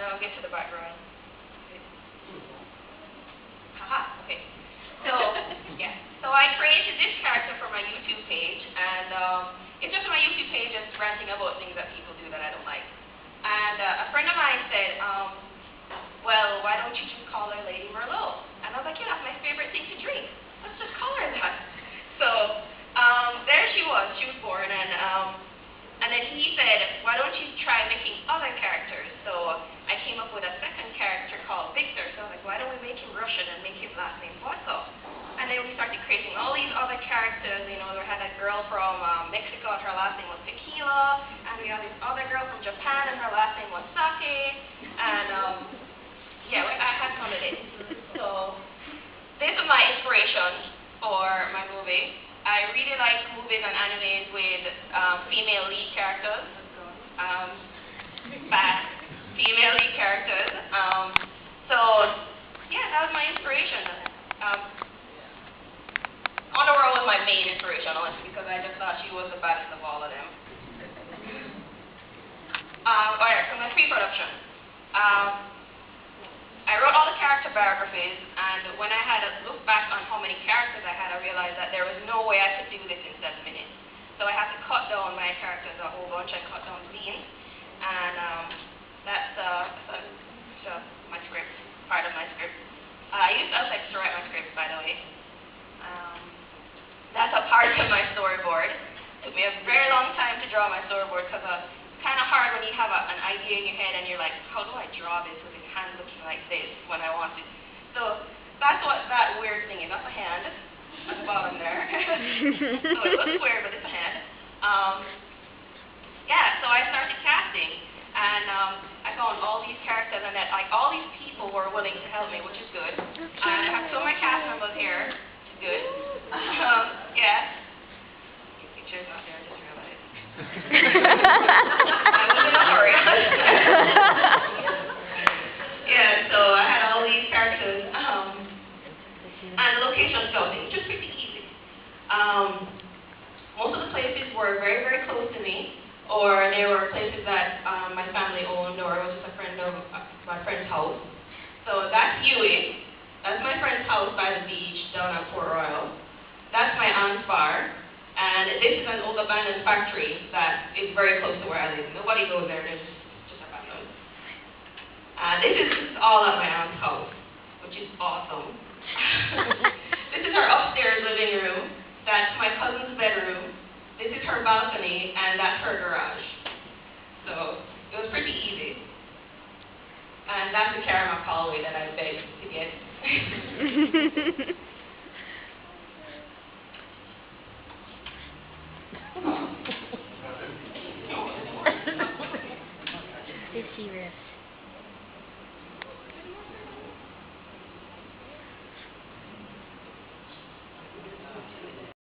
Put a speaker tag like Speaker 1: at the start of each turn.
Speaker 1: I'll get to the background. Haha, okay. So, yeah. So I created this character for my YouTube page, and it's just my YouTube page just ranting about things that people do that I don't like. And a friend of mine said, well, why don't you just call her Lady Merlot? And I was like, yeah, that's my favorite thing to drink. Let's just call her that. So there she was born, and then he said, why don't you try making other characters? So I came up with a second character called Victor. So I was like, why don't we make him Russian and make his last name Vodka? And then we started creating all these other characters. You know, we had a girl from Mexico and her last name was Tequila, and we had this other girl from Japan and her last name was Sake. And yeah, I had fun with it. So this is my inspiration for my movie. I really like movies and animes with female lead characters, fast female lead characters. So yeah, that was my inspiration. Honora was my main inspiration, honestly, because I just thought she was the best of all of them. Alright, so my pre-production. I wrote all the character biographies, and when I had a look back on how many characters I had, I realized that there was no way I could do this in 7 minutes. So I had to cut down my characters a whole bunch. I cut down scenes, and that's my script, part of my script. I used Eltex to write my scripts, by the way. That's a part of my storyboard. It took me a very long time to draw my storyboard because it's kind of hard when you have an idea in your head and you're like, how do I draw this with his hand looking like this when I want it? So that's what that weird thing is. That's a hand at the bottom there. So it looks weird, but it's a hand. Yeah, so I started casting, and I found all these characters, and that like all these people were willing to help me, which is good. And I have some of my cast members here, which is good. Yeah. Your picture's not there, I just realized. I was in a hurry. Yeah, so I had all these characters, and location scouting, which is pretty easy. Most of the places were very, very close to me, or they were places that my family owned, or it was just a friend of my friend's house. So that's Huey. That's my friend's house by the beach down at Port Royal. That's my aunt's bar, and this is an old abandoned factory that is very close to where I live. Nobody goes there, there's just abandoned. This is all at my aunt's house, which is awesome. This is her upstairs living room. That's my cousin's bedroom. This is her balcony, and that's her garage. So it was pretty easy. And that's the Carimac hallway that I begged to get.
Speaker 2: Is serious.